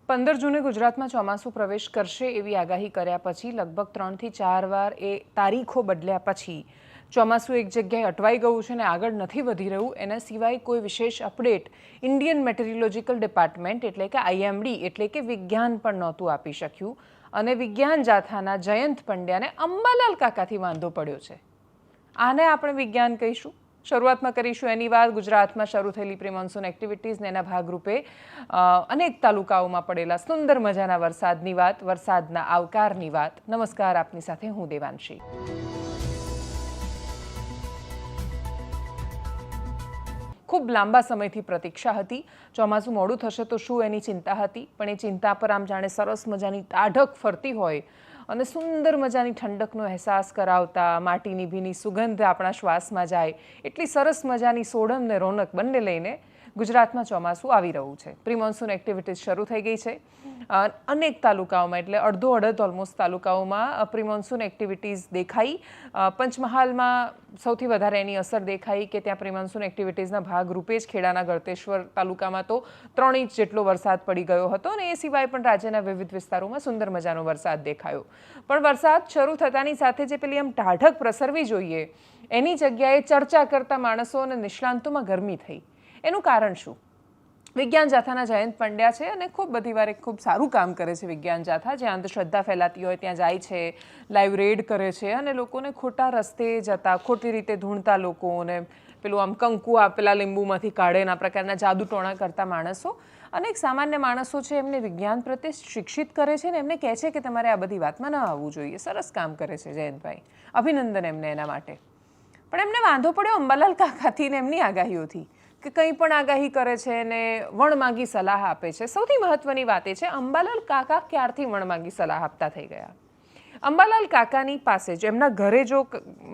15 જૂને ગુજરાતમાં ચોમાસું પ્રવેશ કરશે એવી આગાહી કર્યા પછી લગભગ 3 થી 4 વાર એ તારીખો બદલ્યા પછી ચોમાસું એક જગ્યાએ અટવાઈ ગયું છે અને આગળ નથી વધી રહ્યું. એના સિવાય કોઈ વિશેષ અપડેટ ઇન્ડિયન મેટરીઓલોજીકલ ડિપાર્ટમેન્ટ એટલે કે IMD એટલે કે વિજ્ઞાન પણ નહોતું આપી શક્યું અને વિજ્ઞાન જાથાના જયંત પંડ્યાને અંબાલાલ કાકાથી વાંધો પડ્યો છે. આને આપણે વિજ્ઞાન કહીશું. શરૂઆતમાં કરીશું એની વાત ગુજરાતમાં શરૂ થયેલી પ્રી મોન્સૂન એક્ટિવિટીઝને એના ભાગરૂપે અનેક તાલુકાઓમાં પડેલા સુંદર મજાના વરસાદની વાત, વરસાદના આવકારની વાત. નમસ્કાર, આપની સાથે હું દેવાંશી. ખૂબ લાંબા સમયથી પ્રતીક્ષા હતી. ચોમાસું મોડું થશે તો શું એની ચિંતા હતી, પણ એ ચિંતા પર આમ જાણે સરસ મજાની ટાઢક ફરતી હોય અને સુંદર મજાની ઠંડકનો અહેસાસ કરાવતા માટીની ભીની સુગંધ આપણા શ્વાસમાં જાય એટલી સરસ મજાની સોડમ ને રોનક બંને લઈને ગુજરાતમાં ચોમાસું આવી રહ્યું છે. પ્રી મોન્સૂન એક્ટિવિટીઝ શરૂ થઈ ગઈ છે અનેક તાલુકાઓમાં, એટલે અડધો ઓલમોસ્ટ તાલુકાઓમાં પ્રી મોન્સૂન એક્ટિવિટીઝ દેખાઈ. પંચમહાલમાં સૌથી વધારે એની અસર દેખાઈ કે ત્યાં પ્રી મોન્સૂન એક્ટિવિટીઝના ભાગરૂપે જ ખેડાના ગળતેશ્વર તાલુકામાં તો 3 ઇંચ જેટલો વરસાદ પડી ગયો હતો અને એ સિવાય પણ રાજ્યના વિવિધ વિસ્તારોમાં સુંદર મજાનો વરસાદ દેખાયો. પણ વરસાદ શરૂ થતાની સાથે જે પેલી આમ ટાઢક પ્રસરવી જોઈએ એની જગ્યાએ ચર્ચા કરતા માણસો અને નિષ્ણાંતોમાં ગરમી થઈ. એનું કારણ શું? વિજ્ઞાન જાથાના જયંત પંડ્યા છે અને ખૂબ બધી વાર ખૂબ સારું કામ કરે છે વિજ્ઞાન જાથા. જ્યાં અંધશ્રદ્ધા ફેલાતી હોય ત્યાં જાય છે, લાઈવ રેડ કરે છે અને લોકોને ખોટા રસ્તે જતા, ખોટી રીતે ધૂણતા લોકોને પેલું આમ કંકુ આપેલા લીંબુમાંથી કાઢે એના પ્રકારના જાદુ ટોણા કરતા માણસો. અનેક સામાન્ય માણસો છે એમને વિજ્ઞાન પ્રત્યે શિક્ષિત કરે છે ને એમને કહે છે કે તમારે આ બધી વાતમાં ન આવવું જોઈએ. સરસ કામ કરે છે જયંતભાઈ, અભિનંદન એમને એના માટે. પણ એમને વાંધો પડ્યો અંબાલાલ કાકાથી ને એમની આગાહીઓથી કે કંઈ પણ આગાહી કરે છે ને વણમાગી સલાહ આપે છે. સૌથી મહત્વની વાત એ છે અંબાલાલ કાકા ક્યારથી વણમાગી સલાહ આપતા થઈ ગયા. અંબાલાલ કાકાની પાસે જ એમના ઘરે જો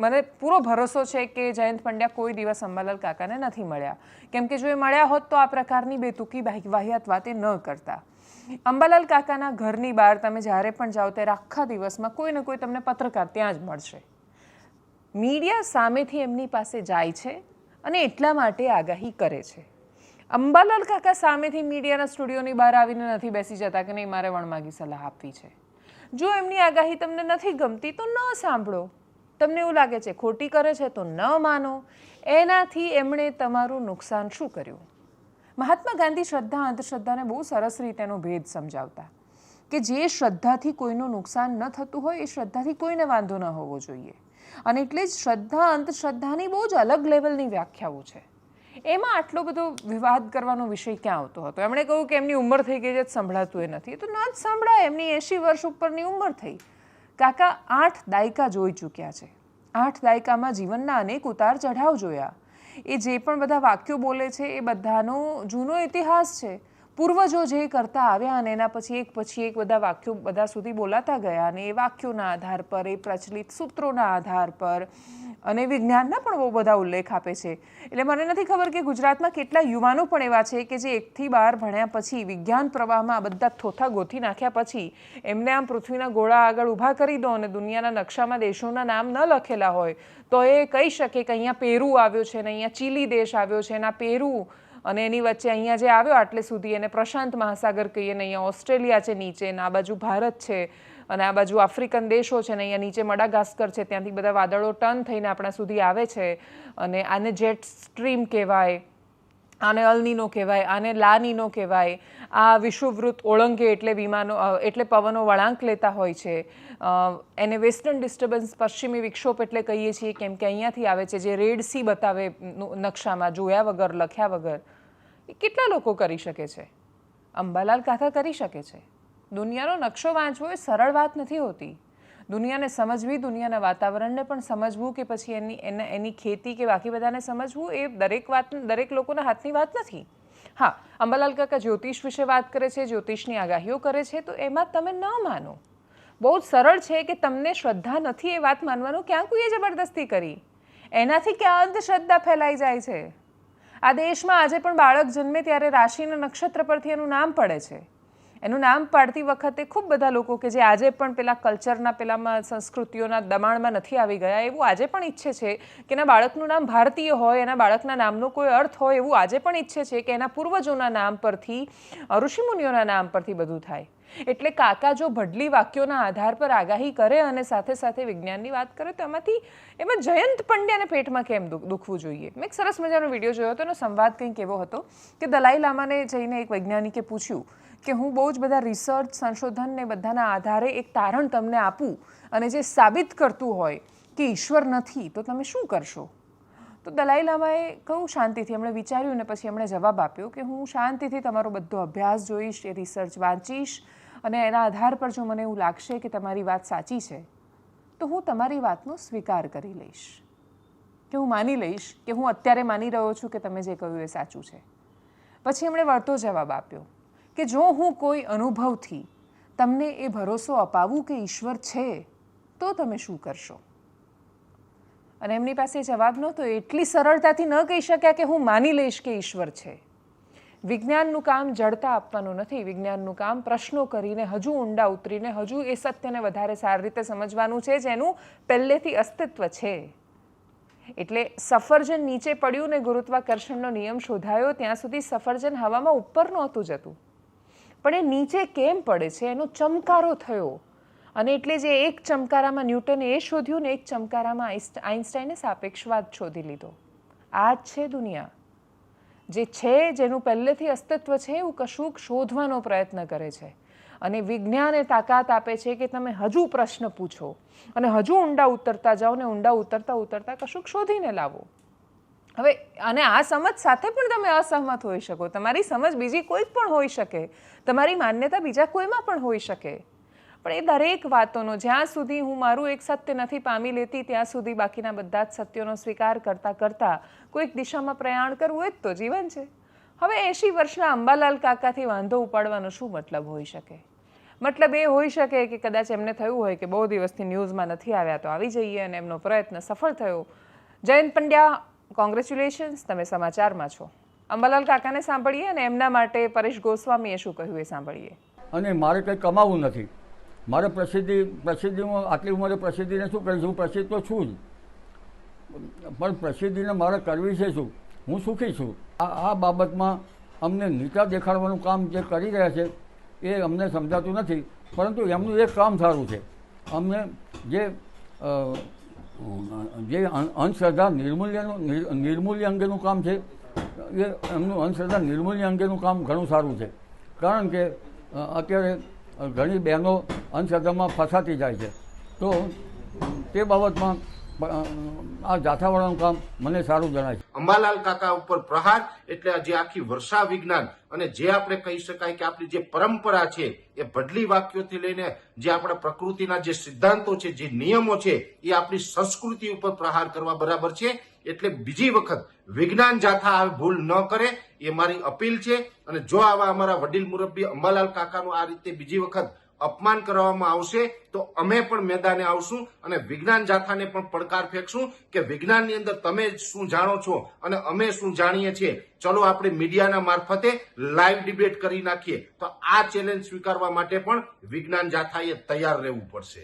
મને પૂરો ભરોસો છે કે જયંત પંડ્યા કોઈ દિવસ અંબાલાલ કાકાને નથી મળ્યા, કેમ કે જો એ મળ્યા હોત તો આ પ્રકારની બેતુકી વાહિયાત વાતે ન કરતા. અંબાલાલ કાકાના ઘરની બહાર તમે જ્યારે પણ જાઓ ત્યારે આખા દિવસમાં કોઈ ને કોઈ તમને પત્રકાર ત્યાં જ મળશે. મીડિયા સામેથી એમની પાસે જાય છે અને એટલા માટે આગાહી કરે છે. અંબાલાલ કાકા સામેથી મીડિયાના સ્ટુડિયોની બહાર આવીને નથી બેસી જતા કે નહીં મારે વણમાગી સલાહ આપવી છે. જો એમની આગાહી તમને નથી ગમતી તો ન સાંભળો. તમને એવું લાગે છે ખોટી કરે છે તો ન માનો. એનાથી એમણે તમારું નુકસાન શું કર્યું? મહાત્મા ગાંધી શ્રદ્ધા અંધશ્રદ્ધાને બહુ સરસ રીતેનો ભેદ સમજાવતા કે જે શ્રદ્ધાથી કોઈનું નુકસાન ન થતું હોય એ શ્રદ્ધાથી કોઈને વાંધો ન હોવો જોઈએ. અને એટલે જ શ્રદ્ધા અંધશ્રદ્ધાની બહુ જ અલગ લેવલની વ્યાખ્યાઓ છે. એમાં આટલો બધો વિવાદ કરવાનો વિષય ક્યાં આવતો હતો? એમણે કહ્યું કે એમની ઉંમર થઈ ગઈ છે, સંભળાતું એ નથી. તો ન જ સંભળાય, એમની 80 વર્ષ ઉપરની ઉંમર થઈ. કાકા 8 દાયકા જોઈ ચૂક્યા છે. 8 દાયકામાં જીવનના અનેક ઉતાર ચઢાવ જોયા. એ જે પણ બધા વાક્યો બોલે છે એ બધાનો જૂનો ઇતિહાસ છે. પૂર્વજો જે કરતા આવ્યા અને એના પછી એક બધા વાક્યો બધા સુધી બોલાતા ગયા અને એ વાક્યોના આધાર પર, એ પ્રચલિત સૂત્રોના આધાર પર અને વિજ્ઞાનના પણ બહુ બધા ઉલ્લેખ આપે છે. એટલે મને નથી ખબર કે ગુજરાતમાં કેટલા યુવાનો પણ એવા છે કે જે 1 થી 12 ભણ્યા પછી વિજ્ઞાન પ્રવાહમાં બધા થોથા ગોથી નાખ્યા પછી એમને આમ પૃથ્વીના ગોળા આગળ ઊભા કરી દો અને દુનિયાના નકશામાં દેશોના નામ ન લખેલા હોય તો એ કહી શકે કે અહીંયા પેરુ આવ્યો છે ને અહીંયા ચીલી દેશ આવ્યો છે ને આ પેરુ અને એની વચ્ચે અહીંયા જે આવ્યો આટલે સુધી એને પ્રશાંત મહાસાગર કહીએ ને અહીંયા ઓસ્ટ્રેલિયા છે નીચે ને આ બાજુ ભારત છે અને આ બાજુ આફ્રિકન દેશો છે ને અહીંયા નીચે મડાગાસ્કર છે, ત્યાંથી બધા વાદળો ટર્ન થઈને આપણા સુધી આવે છે અને આને જેટ સ્ટ્રીમ કહેવાય, આને અલનીનો કહેવાય, આને લાનીનો કહેવાય. આ વિષુવવૃત્ત ઓળંગે એટલે વિમાનો એટલે પવનો વળાંક લેતા હોય છે. એને વેસ્ટર્ન ડિસ્ટર્બન્સ, પશ્ચિમી વિક્ષોભ એટલે કહીએ છીએ કેમ કે અહીંયાથી આવે છે, જે રેડ સી બતાવે નકશામાં જોયા વગર, લખ્યા વગર. એ કેટલા લોકો કરી શકે છે? અંબાલાલ કાકા કરી શકે છે. દુનિયાનો નકશો વાંચવો એ સરળ વાત નથી હોતી. દુનિયાને સમજવી, દુનિયાના વાતાવરણને પણ સમજવું કે પછી એની ખેતી કે બાકી બધાને સમજવું એ દરેક લોકોના હાથની વાત નથી. હા, અંબાલાલ કાકા જ્યોતિષ વિશે વાત કરે છે, જ્યોતિષની આગાહીઓ કરે છે, તો એમાં તમે ન માનો. બહુ જ સરળ છે કે તમને શ્રદ્ધા નથી એ વાત માનવાનું ક્યાં કોઈએ જબરદસ્તી કરી? એનાથી ક્યાં અંધશ્રદ્ધા ફેલાઈ જાય છે? આ દેશમાં આજે પણ બાળક જન્મે ત્યારે રાશિના નક્ષત્ર પરથી એનું નામ પડે છે. એનું નામ પાડતી વખતે ખૂબ બધા લોકો કે જે આજે પણ પેલા કલ્ચરના પેલામાં સંસ્કૃતિઓના દબાણમાં નથી આવી ગયા એવું આજે પણ ઈચ્છે છે કે એના બાળકનું નામ ભારતીય હોય, એના બાળકના નામનો કોઈ અર્થ હોય, એવું આજે પણ ઈચ્છે છે કે એના પૂર્વજોના નામ પરથી, ઋષિમુનિઓના નામ પરથી બધું થાય. એટલે કાકા જો ભડલી વાક્યોના આધાર પર આગાહી કરે અને સાથે સાથે વિજ્ઞાનની વાત કરે તો એમાં જયંત પંડ્યાને પેટમાં કેમ દુખવું જોઈએ? મેં એક સરસ મજાનો વિડીયો જોયો હતો, એનો સંવાદ કંઈક એવો હતો કે દલાઈ લામાને જઈને એક વૈજ્ઞાનિકે પૂછ્યું કે હું બહુ જ બધા રિસર્ચ, સંશોધન ને બધાના આધારે એક તારણ તમને આપું અને જે સાબિત કરતું હોય કે ઈશ્વર નથી તો તમે શું કરશો? તો દલાઈ લામાએ કહું શાંતિથી, એમણે વિચાર્યું ને પછી એમણે જવાબ આપ્યો કે હું શાંતિથી તમારો બધો અભ્યાસ જોઈશ, એ રિસર્ચ વાંચીશ અને એના આધાર પર જો મને એવું લાગશે કે તમારી વાત સાચી છે તો હું તમારી વાતનો સ્વીકાર કરી લઈશ, કે હું માની લઈશ કે હું અત્યારે માની રહ્યો છું કે તમે જે કહ્યું એ સાચું છે. પછી એમણે વળતો જવાબ આપ્યો કે જો હું કોઈ અનુભવથી તમને એ ભરોસો અપાવું કે ઈશ્વર છે તો તમે શું કરશો? અને એમની પાસે જવાબ નહોતો. એટલી સરળતાથી ન કહી શક્યા કે હું માની લઈશ કે ઈશ્વર છે. વિજ્ઞાનનું કામ જડતા આપવાનું નથી. વિજ્ઞાનનું કામ પ્રશ્નો કરીને, હજુ ઊંડા ઉતરીને, હજુ એ સત્યને વધારે સારી રીતે સમજવાનું છે જેનું પહેલેથી અસ્તિત્વ છે. એટલે સફરજન નીચે પડ્યું ને ગુરુત્વાકર્ષણનો નિયમ શોધાયો ત્યાં સુધી સફરજન હવામાં ઉપર નહોતું જતું, પણ એ નીચે કેમ પડે છે એનો ચમકારો થયો. અને એટલે જે એક ચમકારામાં ન્યૂટને એ શોધ્યું ને એક ચમકારામાં આઈન્સ્ટાઈને સાપેક્ષવાદ શોધી લીધો. આ જ છે દુનિયા. જે છે, જેનું પહેલેથી અસ્તિત્વ છે, એવું કશુંક શોધવાનો પ્રયત્ન કરે છે. અને વિજ્ઞાન એ તાકાત આપે છે કે તમે હજુ પ્રશ્ન પૂછો અને હજુ ઊંડા ઉતરતા જાઓ ને ઊંડા ઉતરતા ઉતરતા કશુંક શોધીને લાવો. હવે અને આ સમજ સાથે પણ તમે અસહમત હોઈ શકો. તમારી સમજ બીજી કોઈ પણ હોઈ શકે, તમારી માન્યતા બીજા કોઈમાં પણ હોઈ શકે, પણ એ દરેક વાતોનો જ્યાં સુધી હું મારું એક સત્ય નથી પામી લેતી ત્યાં સુધી બાકીના બધા જ સત્યોનો સ્વીકાર કરતાં કરતાં કોઈક દિશામાં પ્રયાણ કરવું એ જ તો જીવન છે. હવે 80 વર્ષના અંબાલાલ કાકાથી વાંધો ઉપાડવાનો શું મતલબ હોઈ શકે? મતલબ એ હોઈ શકે કે કદાચ એમને થયું હોય કે બહુ દિવસથી ન્યૂઝમાં નથી આવ્યા તો આવી જઈએ અને એમનો પ્રયત્ન સફળ થયો. જયંત પંડ્યા, કોંગ્રેચ્યુલેશન્સ, તમે સમાચારમાં છો. અંબાલાલ કાકાને સાંભળીએ અને એમના માટે પરેશ ગોસ્વામીએ શું કહ્યું એ સાંભળીએ. અને મારે કંઈ કમાવું નથી, મારે પ્રસિદ્ધિમાં આટલી ઉંમરે પ્રસિદ્ધિને શું કરીશ? હું પ્રસિદ્ધ તો છું જ, પણ પ્રસિદ્ધિને મારે કરવી છે શું? હું સુખી છું. આ બાબતમાં અમને નીચા દેખાડવાનું કામ જે કરી રહ્યા છે એ અમને સમજાતું નથી, પરંતુ એમનું એક કામ સારું છે. અમને જે અંધશ્રદ્ધા નિર્મૂલ્ય અંગેનું કામ છે એ એમનું અંધશ્રદ્ધા નિર્મૂલ્ય અંગેનું કામ ઘણું સારું છે. કારણ કે અત્યારે ઘણી બહેનો અંધશ્રદ્ધામાં ફસાતી જાય છે, તો તે બાબતમાં આ જાથાવાળાનું કામ મને સારું જણાય છે. અંબાલાલ કાકા ઉપર પ્રહાર એટલે જે આખી વર્ષા વિજ્ઞાન અને જે આપણે કહી શકાય કે આપણી જે પરંપરા છે એ ભડલી વાક્યોથી લઈને જે આપણા પ્રકૃતિના જે સિદ્ધાંતો છે, જે નિયમો છે, એ આપણી સંસ્કૃતિ ઉપર પ્રહાર કરવા બરાબર છે. એટલે બીજી વખત વિજ્ઞાન જાથા આ ભૂલ ન કરે એ મારી અપીલ છે. અને જો આવા અમારા વડીલ મુરબ્બી અંબાલાલ કાકાનું આ રીતે બીજી વખત અપમાન કરવામાં આવશે તો અમે પણ મેદાને આવશું અને વિજ્ઞાન જાથાને પણ પડકાર ફેંકશું કે વિજ્ઞાનની અંદર તમે શું જાણો છો અને અમે શું જાણીએ છીએ. ચલો આપણે મીડિયાના મારફતે લાઈવ ડિબેટ કરી નાખીએ. તો આ ચેલેન્જ સ્વીકારવા માટે પણ વિજ્ઞાન જાથાએ તૈયાર રહેવું પડશે.